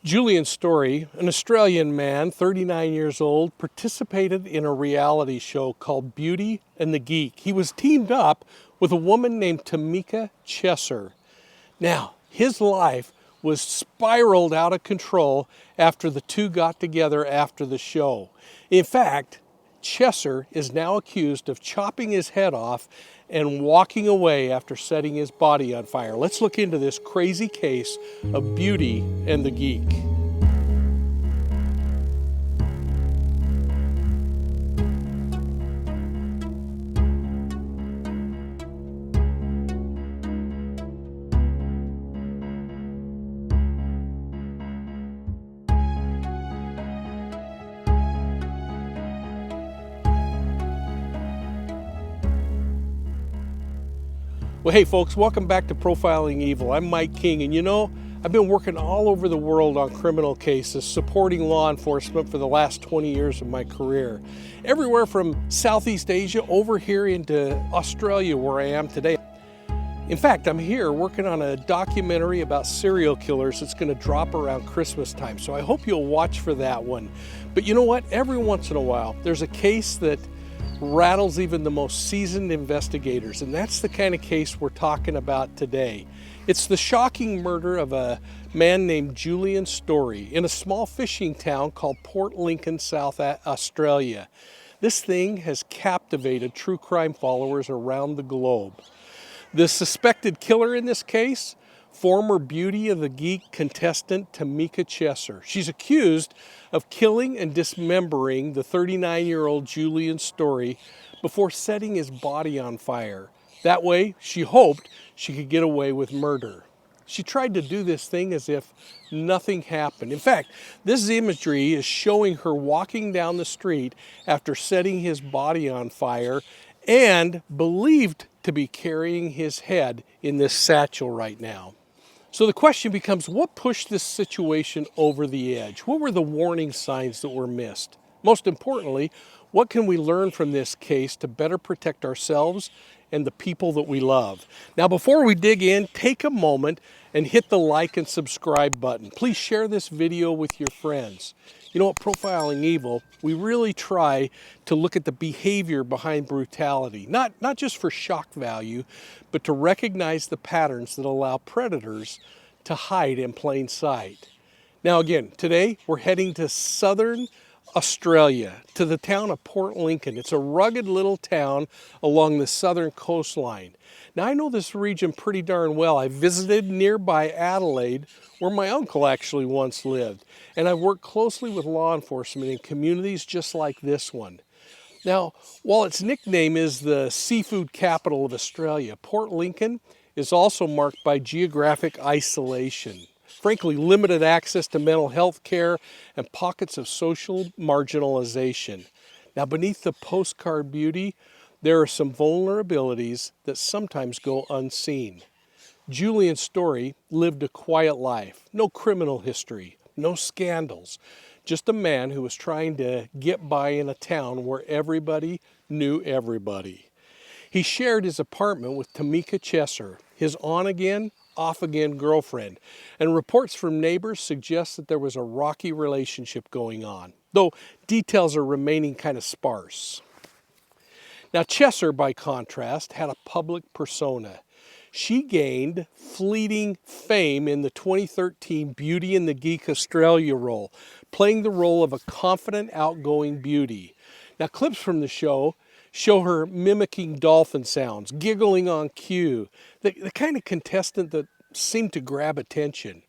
Julian Story, an Australian man, 39 years old, participated in a reality show called Beauty and the Geek. He was teamed up with a woman named Tamika Chesser. Now, his life was spiraled out of control after the two got together after the show. In fact, Chesser is now accused of chopping his head off and walking away after setting his body on fire. Let's look into this crazy case of Beauty and the Geek. Well, hey folks, welcome back to Profiling Evil. I'm Mike King, and you know, I've been working all over the world on criminal cases, supporting law enforcement for the last 20 years of my career. Everywhere from Southeast Asia over here into Australia, where I am today. In fact, I'm here working on a documentary about serial killers that's going to drop around Christmas time, so I hope you'll watch for that one. But you know what? Every once in a while, there's a case that rattles even the most seasoned investigators, and that's the kind of case we're talking about today. It's the shocking murder of a man named Julian Story in a small fishing town called Port Lincoln, South Australia. This thing has captivated true crime followers around the globe. The suspected killer in this case, former Beauty of the Geek contestant Tamika Chesser. She's accused of killing and dismembering the 39-year-old Julian Story before setting his body on fire. That way, she hoped she could get away with murder. She tried to do this thing as if nothing happened. In fact, this imagery is showing her walking down the street after setting his body on fire and believed to be carrying his head in this satchel right now. So the question becomes, what pushed this situation over the edge? What were the warning signs that were missed? Most importantly, what can we learn from this case to better protect ourselves and the people that we love? Now, before we dig in, take a moment and hit the like and subscribe button. Please share this video with your friends. You know, at Profiling Evil, we really try to look at the behavior behind brutality, not just for shock value, but to recognize the patterns that allow predators to hide in plain sight. Now again, today we're heading to southern Australia, to the town of Port Lincoln. It's a rugged little town along the southern coastline. Now I know this region pretty darn well. I visited nearby Adelaide, where my uncle actually once lived, and I've worked closely with law enforcement in communities just like this one. Now, while its nickname is the seafood capital of Australia, Port Lincoln is also marked by geographic isolation, frankly, limited access to mental health care, and pockets of social marginalization. Now, beneath the postcard beauty, there are some vulnerabilities that sometimes go unseen. Julian Story lived a quiet life, no criminal history, no scandals, just a man who was trying to get by in a town where everybody knew everybody. He shared his apartment with Tamika Chesser, his on-again, off-again girlfriend, and reports from neighbors suggest that there was a rocky relationship going on, though details are remaining kind of sparse. Now, Chesser, by contrast, had a public persona. She gained fleeting fame in the 2013 Beauty and the Geek Australia role, playing the role of a confident, outgoing beauty. Now, clips from the show her mimicking dolphin sounds, giggling on cue, the kind of contestant that seemed to grab attention.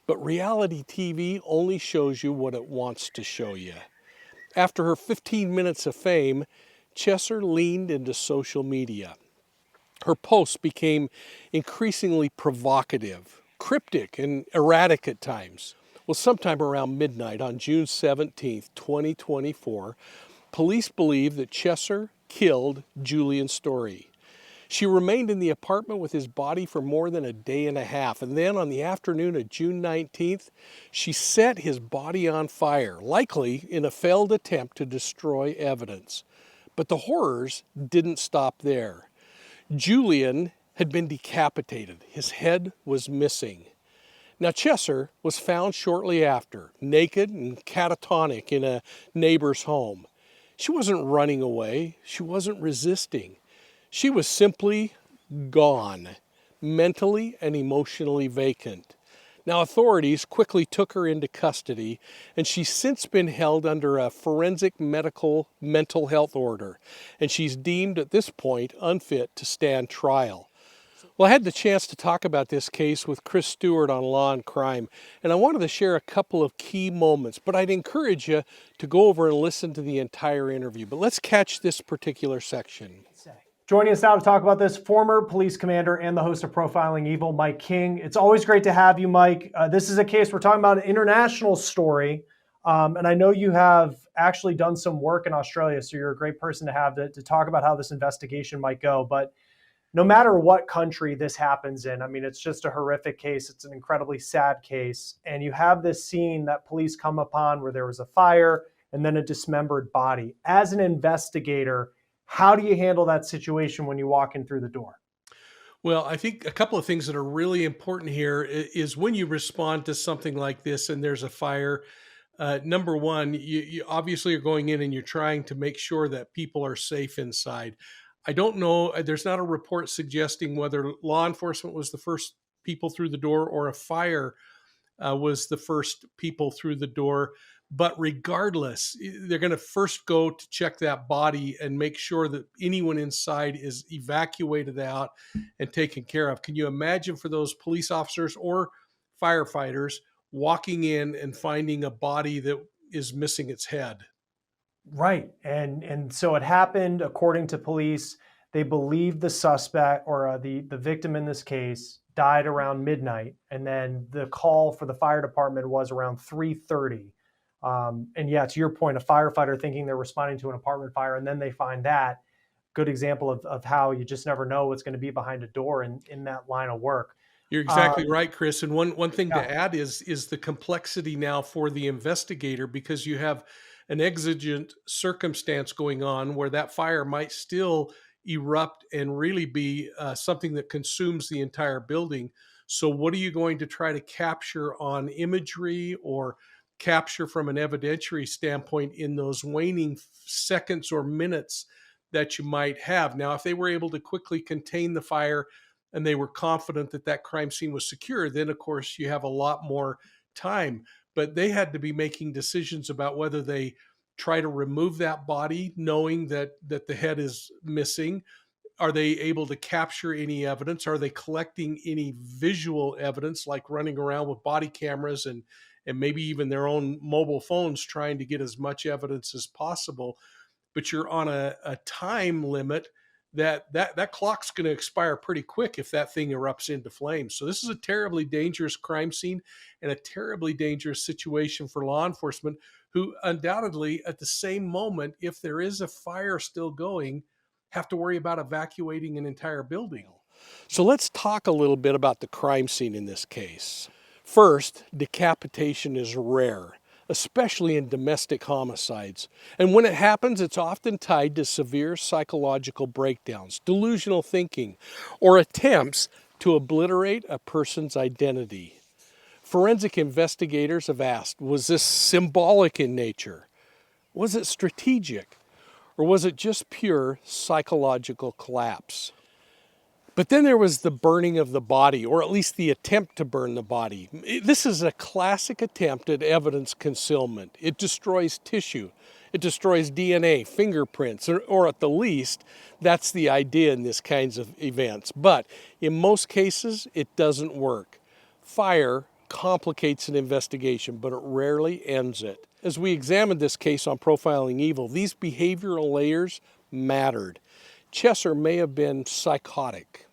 But reality TV only shows you what it wants to show you. After her 15 minutes of fame, Chesser leaned into social media. Her posts became increasingly provocative, cryptic, and erratic at times. Well, sometime around midnight on June 17, 2024, police believe that Chesser killed Julian Story. She remained in the apartment with his body for more than a day and a half, and then on the afternoon of June 19th, she set his body on fire, likely in a failed attempt to destroy evidence. But the horrors didn't stop there. Julian had been decapitated. His head was missing. Now, Chesser was found shortly after, naked and catatonic in a neighbor's home. She wasn't running away. She wasn't resisting. She was simply gone, mentally and emotionally vacant. Now, authorities quickly took her into custody, and she's since been held under a forensic medical mental health order, and she's deemed at this point unfit to stand trial. Well, I had the chance to talk about this case with Chris Stewart on Law and Crime, and I wanted to share a couple of key moments, but I'd encourage you to go over and listen to the entire interview. But let's catch this particular section. Joining us now to talk about this, former police commander and the host of Profiling Evil, Mike King. It's always great to have you, Mike. This is a case, we're talking about an international story, and I know you have actually done some work in Australia, so you're a great person to have to talk about how this investigation might go. But no matter what country this happens in, I mean, it's just a horrific case. It's an incredibly sad case. And you have this scene that police come upon where there was a fire and then a dismembered body. As an investigator, how do you handle that situation when you walk in through the door? Well, I think a couple of things that are really important here is when you respond to something like this and there's a fire. Number one, you obviously are going in and you're trying to make sure that people are safe inside. I don't know, there's not a report suggesting whether law enforcement was the first people through the door or a fire was the first people through the door. But regardless, they're going to first go to check that body and make sure that anyone inside is evacuated out and taken care of. Can you imagine for those police officers or firefighters walking in and finding a body that is missing its head? Right. And so it happened, according to police, they believe the suspect or the victim in this case died around midnight. And then the call for the fire department was around 3:30. And yeah, to your point, a firefighter thinking they're responding to an apartment fire, and then they find that. Good example of how you just never know what's going to be behind a door in that line of work. You're exactly right, Chris. And one thing Yeah. to add is the complexity now for the investigator, because you have an exigent circumstance going on where that fire might still erupt and really be something that consumes the entire building. So what are you going to try to capture on imagery or capture from an evidentiary standpoint in those waning seconds or minutes that you might have? Now, if they were able to quickly contain the fire and they were confident that that crime scene was secure, then of course you have a lot more time. But they had to be making decisions about whether they try to remove that body knowing that the head is missing. Are they able to capture any evidence? Are they collecting any visual evidence, like running around with body cameras and maybe even their own mobile phones trying to get as much evidence as possible? But you're on a time limit that clock's going to expire pretty quick if that thing erupts into flames. So this is a terribly dangerous crime scene and a terribly dangerous situation for law enforcement, who undoubtedly at the same moment, if there is a fire still going, have to worry about evacuating an entire building. So let's talk a little bit about the crime scene in this case. First, decapitation is rare, especially in domestic homicides. And when it happens, it's often tied to severe psychological breakdowns, delusional thinking, or attempts to obliterate a person's identity. Forensic investigators have asked, was this symbolic in nature? Was it strategic? Or was it just pure psychological collapse? But then there was the burning of the body, or at least the attempt to burn the body. This is a classic attempt at evidence concealment. It destroys tissue. It destroys DNA, fingerprints, or at the least, that's the idea in these kinds of events. But in most cases, it doesn't work. Fire complicates an investigation, but it rarely ends it. As we examined this case on Profiling Evil, these behavioral layers mattered. Chesser may have been psychotic,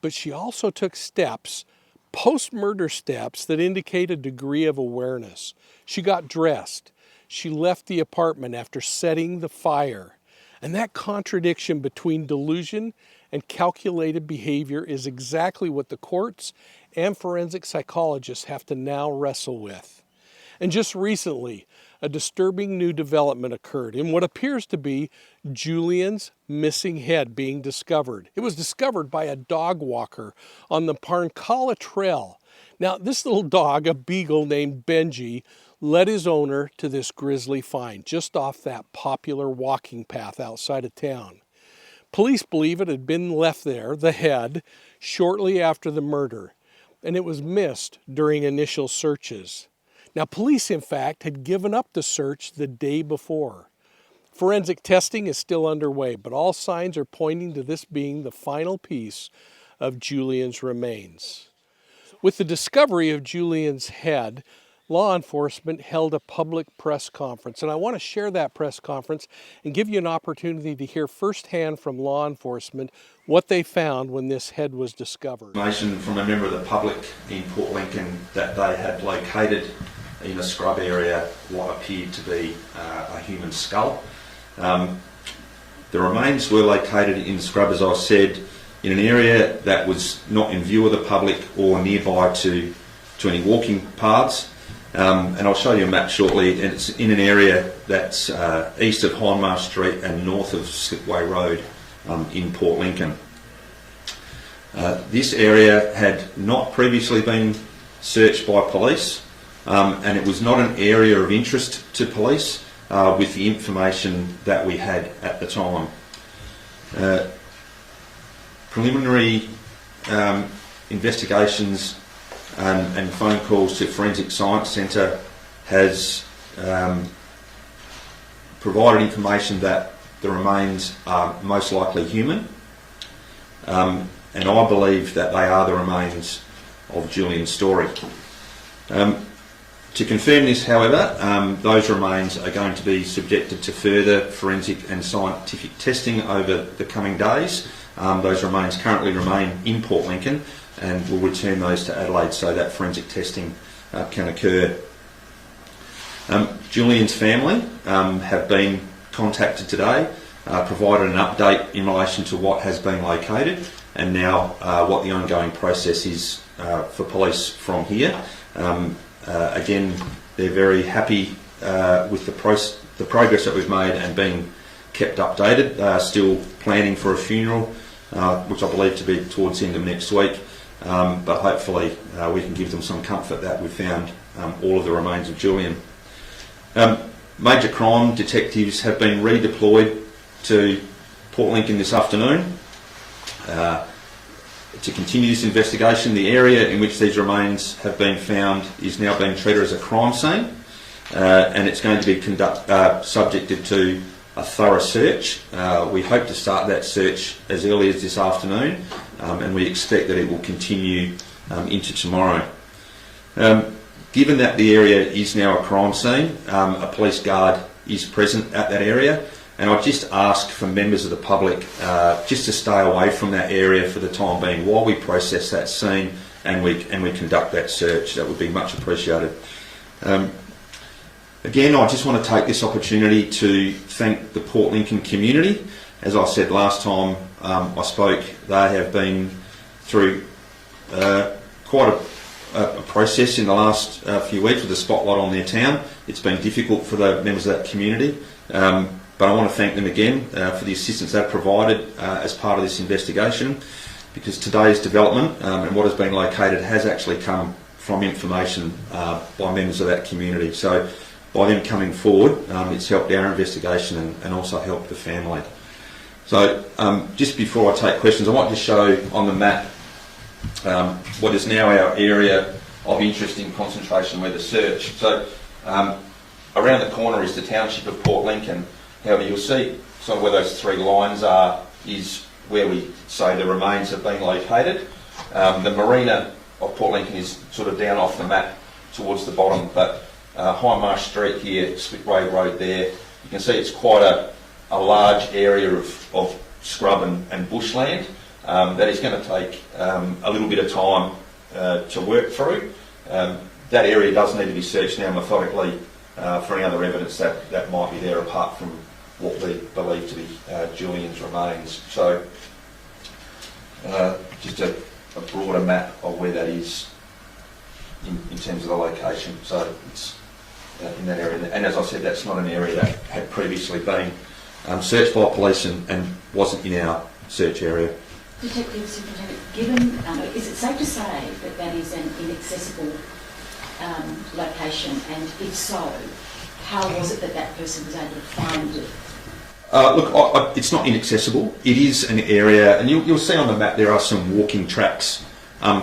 but she also took steps, post-murder steps, that indicate a degree of awareness. She got dressed. She left the apartment after setting the fire. And that contradiction between delusion and calculated behavior is exactly what the courts and forensic psychologists have to now wrestle with. And just recently, a disturbing new development occurred in what appears to be Julian's missing head being discovered. It was discovered by a dog walker on the Parncala Trail. Now, this little dog, a beagle named Benji, led his owner to this grisly find just off that popular walking path outside of town. Police believe it had been left there, the head, shortly after the murder, and it was missed during initial searches. Now, police, in fact, had given up the search the day before. Forensic testing is still underway, but all signs are pointing to this being the final piece of Julian's remains. With the discovery of Julian's head, law enforcement held a public press conference, and I want to share that press conference and give you an opportunity to hear firsthand from law enforcement what they found when this head was discovered. Information from a member of the public in Port Lincoln that they had located in a scrub area what appeared to be a human skull. The remains were located in the scrub, as I said, in an area that was not in view of the public or nearby to any walking paths. And I'll show you a map shortly, and it's in an area that's east of Hindmarsh Street and north of Slipway Road in Port Lincoln. This area had not previously been searched by police, and it was not an area of interest to police with the information that we had at the time. Preliminary investigations and phone calls to Forensic Science Centre has provided information that the remains are most likely human, and I believe that they are the remains of Julian Story. To confirm this, however, those remains are going to be subjected to further forensic and scientific testing over the coming days. Those remains currently remain in Port Lincoln, and we'll return those to Adelaide so that forensic testing can occur. Julian's family have been contacted today, provided an update in relation to what has been located and now what the ongoing process is for police from here. Again, they're very happy with the progress that we've made and being kept updated. Still planning for a funeral, which I believe to be towards the end of next week. But hopefully we can give them some comfort that we've found all of the remains of Julian. Major crime detectives have been redeployed to Port Lincoln this afternoon to continue this investigation. The area in which these remains have been found is now being treated as a crime scene, and it's going to be subjected to a thorough search. We hope to start that search as early as this afternoon, and we expect that it will continue into tomorrow. Given that the area is now a crime scene, a police guard is present at that area, and I just ask for members of the public just to stay away from that area for the time being while we process that scene and we conduct that search. That would be much appreciated. Again, I just want to take this opportunity to thank the Port Lincoln community. As I said last time I spoke, they have been through quite a process in the last few weeks with the spotlight on their town. It's been difficult for the members of that community, but I want to thank them again for the assistance they've provided as part of this investigation, because today's development and what has been located has actually come from information by members of that community. So by them coming forward, it's helped our investigation and also helped the family. So just before I take questions, I want to show on the map what is now our area of interest in concentration with the search. So around the corner is the township of Port Lincoln. However, you'll see sort of where those three lines are is where we say the remains have been located. The marina of Port Lincoln is sort of down off the map towards the bottom, but Hindmarsh Street here, Slipway Road there, you can see it's quite a large area of scrub and bushland that is going to take a little bit of time to work through. That area does need to be searched now methodically for any other evidence that might be there apart from what we believe to be Julian's remains. So just a broader map of where that is in terms of the location. So it's in that area. And as I said, that's not an area that had previously been searched by police and wasn't in our search area. Detective Superintendent, given, is it safe to say that that is an inaccessible location, and if so, how was it that that person was able to find it? Look, it's not inaccessible. It is an area, and you'll see on the map there are some walking tracks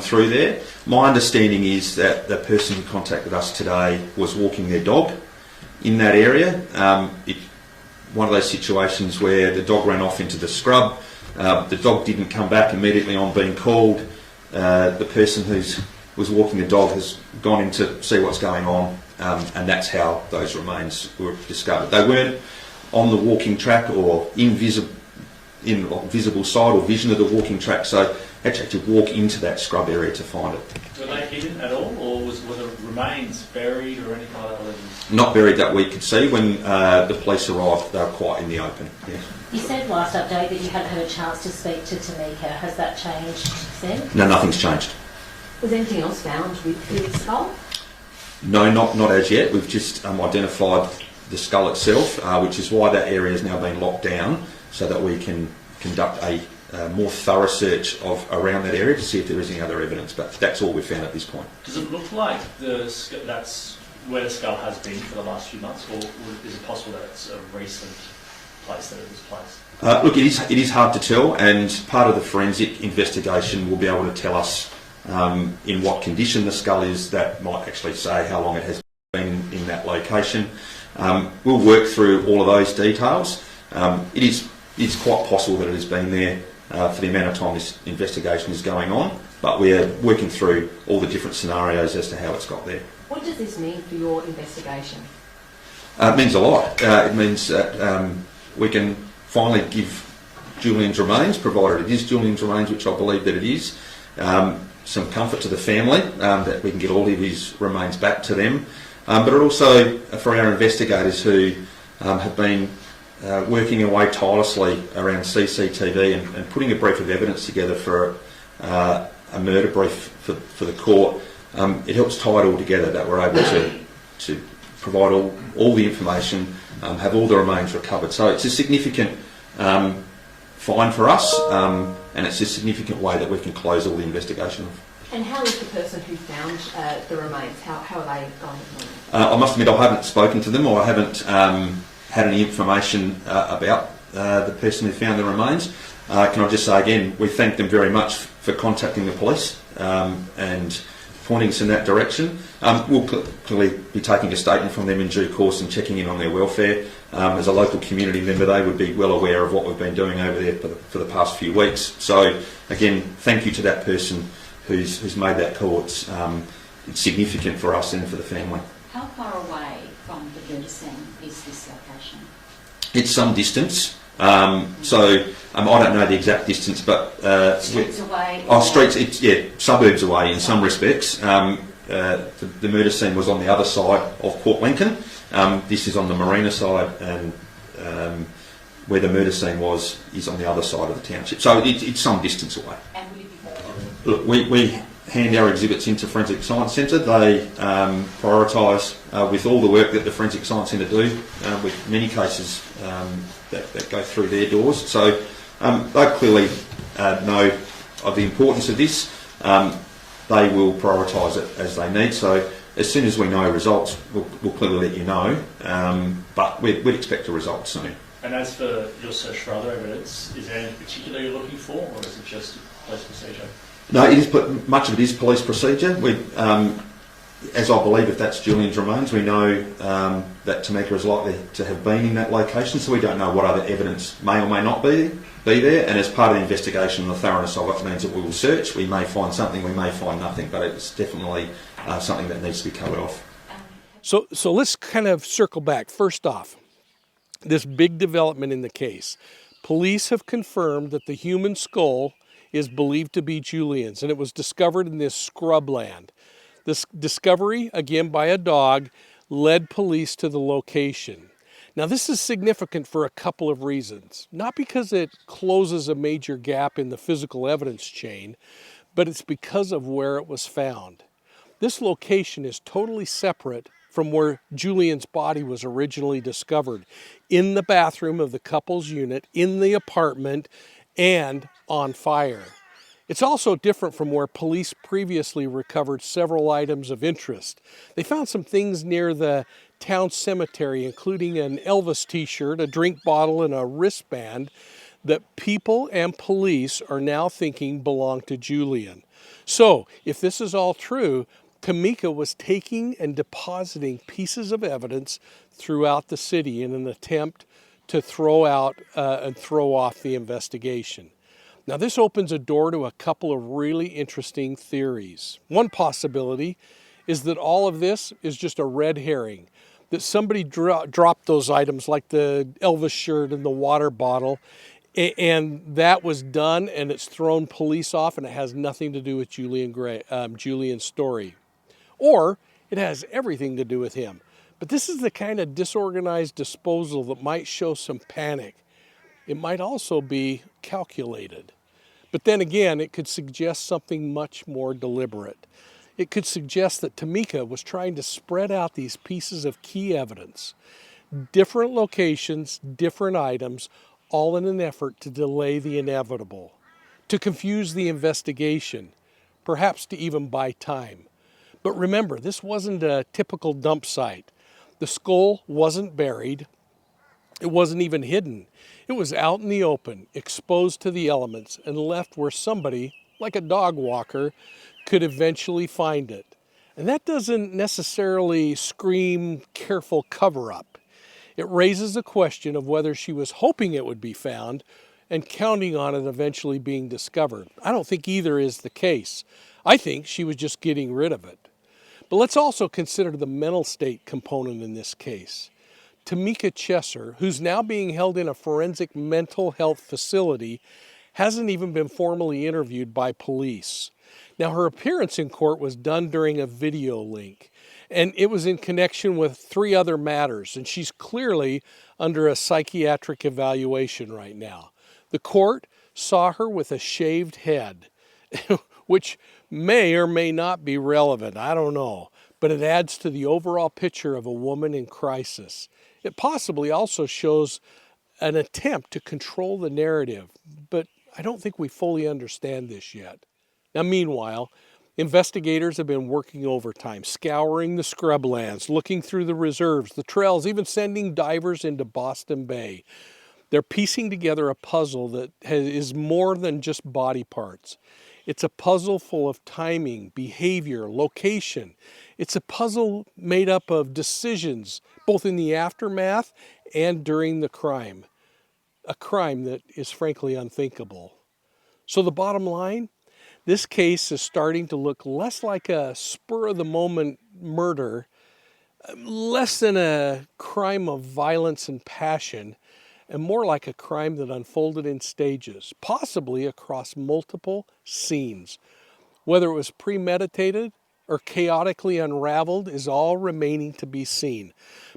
through there. My understanding is that the person who contacted us today was walking their dog in that area. One of those situations where the dog ran off into the scrub. The dog didn't come back immediately on being called. The person who was walking the dog has gone in to see what's going on, and that's how those remains were discovered. They weren't on the walking track or in visible sight or vision of the walking track, so had to actually walk into that scrub area to find it. Were they hidden at all, or were the remains buried or anything like that? Not buried that we could see. When the police arrived, they were quite in the open. Yeah. You said last update that you hadn't had a chance to speak to Tamika. Has that changed since? No, nothing's changed. Was anything else found with the skull? No, not as yet. We've just identified the skull itself, which is why that area has now been locked down, so that we can conduct a more thorough search of around that area to see if there is any other evidence. But that's all we've found at this point. Does it look like that's where the skull has been for the last few months, or is it possible that it's a recent place that it was placed? Look, it is hard to tell, and part of the forensic investigation will be able to tell us in what condition the skull is. That might actually say how long it has been in that location. We'll work through all of those details. It is quite possible that it has been there for the amount of time this investigation is going on, but we're working through all the different scenarios as to how it's got there. What does this mean for your investigation? It means a lot. It means that we can finally give Julian's remains, provided it is Julian's remains, which I believe that it is, some comfort to the family, that we can get all of his remains back to them. But also for our investigators who have been working away tirelessly around CCTV and putting a brief of evidence together for a murder brief for the court. It helps tie it all together, that we're able to provide all the information, have all the remains recovered. So it's a significant find for us, and it's a significant way that we can close all the investigation off. And how is the person who found the remains, how are they going at the moment? I must admit I haven't spoken to them, or I haven't had any information about the person who found the remains. Can I just say again, we thank them very much for contacting the police and pointing us in that direction. We'll clearly be taking a statement from them in due course and checking in on their welfare. As a local community member, they would be well aware of what we've been doing over there for the past few weeks. So again, thank you to that person who's made that call. It's significant for us and for the family. How far away from the murder scene is this location? It's some distance. I don't know the exact distance, but streets away. Suburbs away in some respects. The murder scene was on the other side of Port Lincoln. This is on the marina side, and where the murder scene is on the other side of the township. So it's some distance away. And will it be Look, we hand our exhibits into Forensic Science Centre. They prioritise with all the work that the Forensic Science Centre do, with many cases that go through their doors. So they clearly know of the importance of this. They will prioritise it as they need. So as soon as we know results, we'll clearly let you know. But we'd expect a result soon. And as for your search for other evidence, is there anything particular you're looking for, or is it just police procedure? No, much of it is police procedure. As I believe, if that's Julian's remains, we know that Tamika is likely to have been in that location, so we don't know what other evidence may or may not be there. And as part of the investigation and the thoroughness of it means that we will search. We may find something, we may find nothing, but it's definitely something that needs to be covered off. So let's kind of circle back. First off, this big development in the case. Police have confirmed that the human skull is believed to be Julian's, and it was discovered in this scrubland. This discovery, again by a dog, led police to the location. Now this is significant for a couple of reasons. Not because it closes a major gap in the physical evidence chain, but it's because of where it was found. This location is totally separate from where Julian's body was originally discovered, in the bathroom of the couple's unit, in the apartment, and on fire. It's also different from where police previously recovered several items of interest. They found some things near the town cemetery, including an Elvis t-shirt, a drink bottle, and a wristband that people and police are now thinking belonged to Julian. So, if this is all true, Tamika was taking and depositing pieces of evidence throughout the city in an attempt to throw off the investigation. Now, this opens a door to a couple of really interesting theories. One possibility is that all of this is just a red herring, that somebody dropped those items like the Elvis shirt and the water bottle, and that was done and it's thrown police off and it has nothing to do with Julian Story. Or it has everything to do with him. But this is the kind of disorganized disposal that might show some panic. It might also be calculated. But then again, it could suggest something much more deliberate. It could suggest that Tamika was trying to spread out these pieces of key evidence, different locations, different items, all in an effort to delay the inevitable, to confuse the investigation, perhaps to even buy time. But remember, this wasn't a typical dump site. The skull wasn't buried. It wasn't even hidden. It was out in the open, exposed to the elements, and left where somebody, like a dog walker, could eventually find it. And that doesn't necessarily scream careful cover-up. It raises the question of whether she was hoping it would be found and counting on it eventually being discovered. I don't think either is the case. I think she was just getting rid of it. But let's also consider the mental state component in this case. Tamika Chesser, who's now being held in a forensic mental health facility, hasn't even been formally interviewed by police. Now, her appearance in court was done during a video link, and it was in connection with 3 other matters, and she's clearly under a psychiatric evaluation right now. The court saw her with a shaved head, which may or may not be relevant, I don't know, but it adds to the overall picture of a woman in crisis. It possibly also shows an attempt to control the narrative, but I don't think we fully understand this yet. Now, meanwhile, investigators have been working overtime, scouring the scrublands, looking through the reserves, the trails, even sending divers into Boston Bay. They're piecing together a puzzle that is more than just body parts. It's a puzzle full of timing, behavior, location. It's a puzzle made up of decisions, both in the aftermath and during the crime. A crime that is frankly unthinkable. So the bottom line, this case is starting to look less like a spur-of-the-moment murder, less than a crime of violence and passion, and more like a crime that unfolded in stages, possibly across multiple scenes. Whether it was premeditated or chaotically unraveled is all remaining to be seen.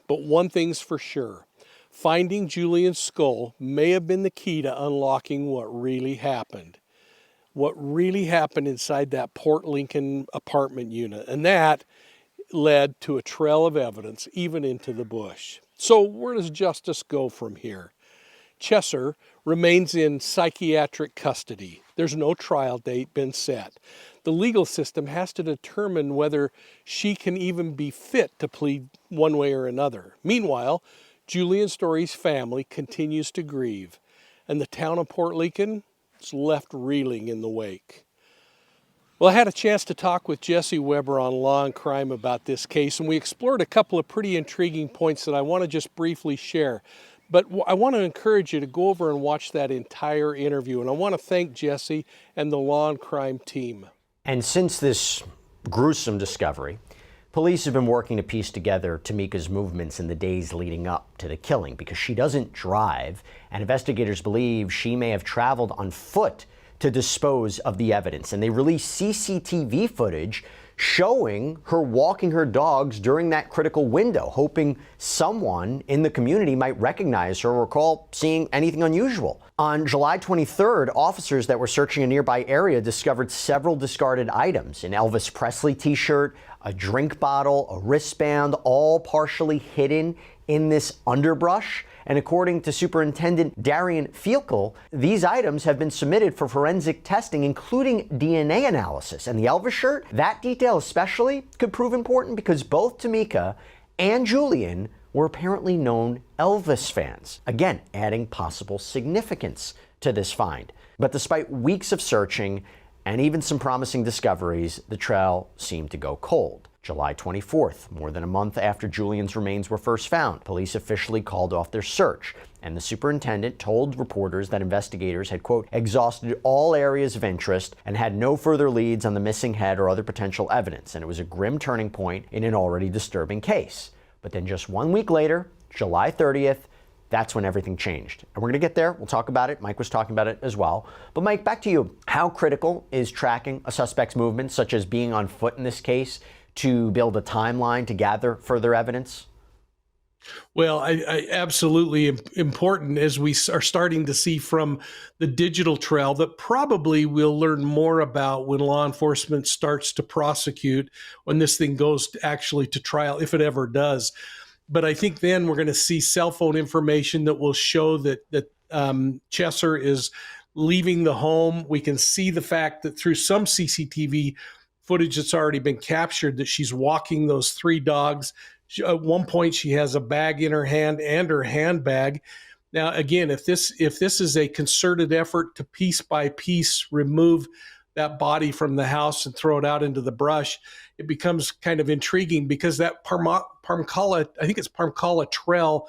But one thing's for sure, finding Julian's skull may have been the key to unlocking what really happened. What really happened inside that Port Lincoln apartment unit, and that led to a trail of evidence even into the bush. So where does justice go from here? Chesser remains in psychiatric custody. There's no trial date been set. The legal system has to determine whether she can even be fit to plead one way or another. Meanwhile, Julian Story's family continues to grieve, and the town of Port Lincoln is left reeling in the wake. Well, I had a chance to talk with Jesse Weber on Law and Crime about this case, and we explored a couple of pretty intriguing points that I want to just briefly share. But I want to encourage you to go over and watch that entire interview, and I want to thank Jesse and the Law and Crime team. And since this gruesome discovery, police have been working to piece together Tamika's movements in the days leading up to the killing, because she doesn't drive, and investigators believe she may have traveled on foot to dispose of the evidence. And they released CCTV footage showing her walking her dogs during that critical window, hoping someone in the community might recognize her or recall seeing anything unusual. On July 23rd, officers that were searching a nearby area discovered several discarded items: an Elvis Presley t-shirt, a drink bottle, a wristband, all partially hidden in this underbrush. And according to Superintendent Darian Fielkel, these items have been submitted for forensic testing, including DNA analysis. And the Elvis shirt, that detail especially, could prove important because both Tamika and Julian were apparently known Elvis fans. Again, adding possible significance to this find. But despite weeks of searching and even some promising discoveries, the trail seemed to go cold. July 24th, more than a month after Julian's remains were first found, police officially called off their search, and the superintendent told reporters that investigators had, quote, exhausted all areas of interest and had no further leads on the missing head or other potential evidence, and it was a grim turning point in an already disturbing case. But then just 1 week later, July 30th, that's when everything changed. And we're going to get there. We'll talk about it. Mike was talking about it as well. But Mike, back to you. How critical is tracking a suspect's movements, such as being on foot in this case, to build a timeline to gather further evidence? Well, I absolutely important, as we are starting to see from the digital trail that probably we'll learn more about when law enforcement starts to prosecute, when this thing goes actually to trial, if it ever does. But I think then we're going to see cell phone information that will show that Chesser is leaving the home. We can see the fact that through some CCTV footage that's already been captured that she's walking those three dogs. At one point, she has a bag in her hand and her handbag. Now, again, if this is a concerted effort to piece by piece remove that body from the house and throw it out into the brush, it becomes kind of intriguing because that Parmcala, I think it's Parmcala Trail,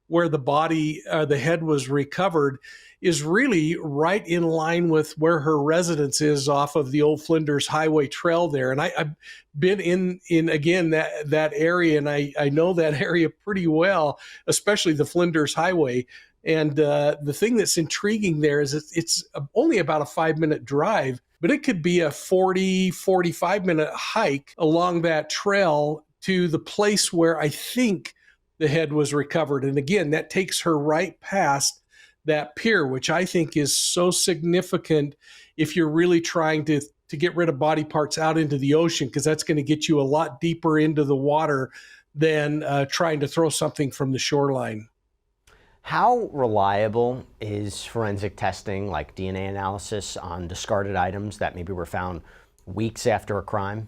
where the body, the head was recovered, is really right in line with where her residence is off of the old Flinders Highway Trail there. And I've been in again, that area, and I know that area pretty well, especially the Flinders Highway. And the thing that's intriguing there is it's only about a 5-minute drive, but it could be a 45-minute hike along that trail to the place where I think the head was recovered. And again, that takes her right past that pier, which I think is so significant if you're really trying to get rid of body parts out into the ocean, because that's going to get you a lot deeper into the water than trying to throw something from the shoreline. How reliable is forensic testing, like DNA analysis, on discarded items that maybe were found weeks after a crime?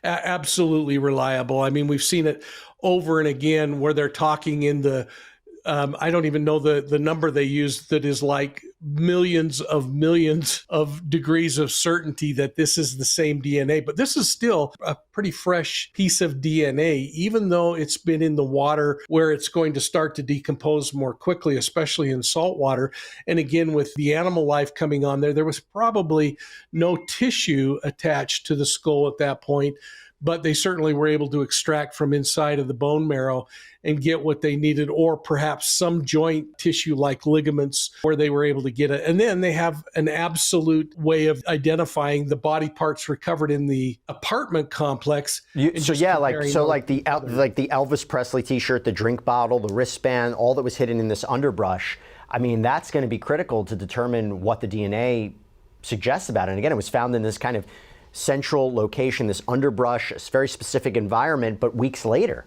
Absolutely reliable. I mean, we've seen it over and again where they're talking in the I don't even know the number they use, that is like millions of degrees of certainty that this is the same DNA. But this is still a pretty fresh piece of DNA, even though it's been in the water where it's going to start to decompose more quickly, especially in salt water. And again, with the animal life coming on there was probably no tissue attached to the skull at that point, but they certainly were able to extract from inside of the bone marrow and get what they needed, or perhaps some joint tissue like ligaments where they were able to get it. And then they have an absolute way of identifying the body parts recovered in the apartment complex. Like the Elvis Presley T-shirt, the drink bottle, the wristband, all that was hidden in this underbrush. I mean, that's going to be critical to determine what the DNA suggests about it. And again, it was found in this kind of central location, this underbrush, a very specific environment, but weeks later.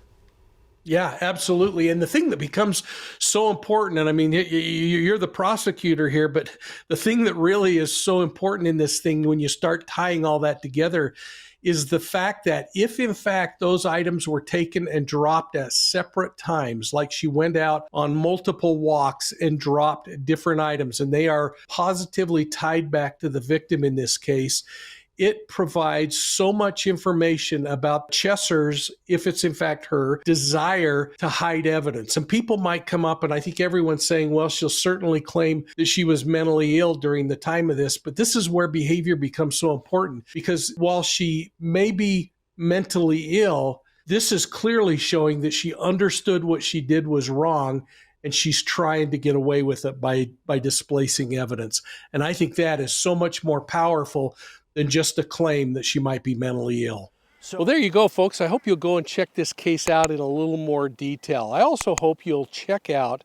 Yeah, absolutely. And the thing that becomes so important, and I mean, you're the prosecutor here, but the thing that really is so important in this thing when you start tying all that together is the fact that if in fact those items were taken and dropped at separate times, like she went out on multiple walks and dropped different items, and they are positively tied back to the victim in this case, it provides so much information about Chesser's, if it's in fact her, desire to hide evidence. And people might come up, and I think everyone's saying, well, she'll certainly claim that she was mentally ill during the time of this. But this is where behavior becomes so important, because while she may be mentally ill, this is clearly showing that she understood what she did was wrong, and she's trying to get away with it by displacing evidence. And I think that is so much more powerful than just a claim that she might be mentally ill. Well, there you go, folks. I hope you'll go and check this case out in a little more detail. I also hope you'll check out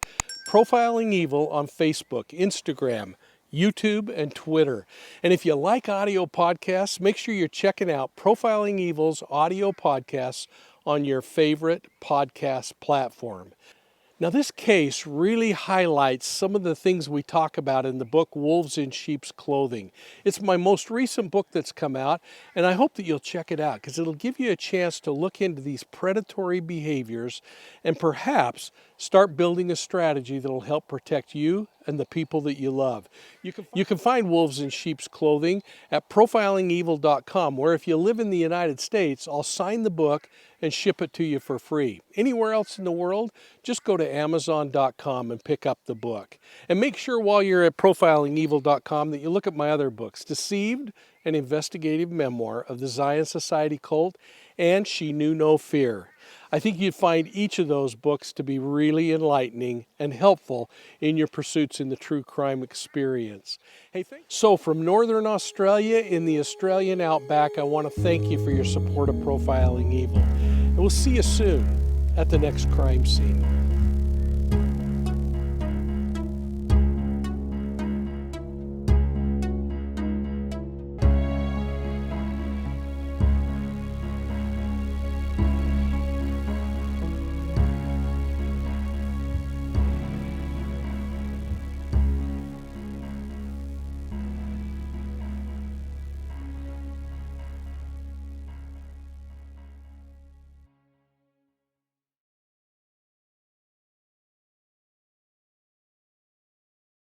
Profiling Evil on Facebook, Instagram, YouTube, and Twitter. And if you like audio podcasts, make sure you're checking out Profiling Evil's audio podcasts on your favorite podcast platform. Now, this case really highlights some of the things we talk about in the book Wolves in Sheep's Clothing. It's my most recent book that's come out, and I hope that you'll check it out because it'll give you a chance to look into these predatory behaviors and perhaps start building a strategy that'll help protect you and the people that you love. You can find Wolves in Sheep's Clothing at profilingevil.com, where if you live in the United States, I'll sign the book and ship it to you for free. Anywhere else in the world, just go to amazon.com and pick up the book. And make sure while you're at profilingevil.com that you look at my other books, Deceived, an investigative memoir of the Zion Society cult, and She Knew No Fear. I think you'd find each of those books to be really enlightening and helpful in your pursuits in the true crime experience. Hey, so from Northern Australia in the Australian outback, I want to thank you for your support of Profiling Evil. And we'll see you soon at the next crime scene.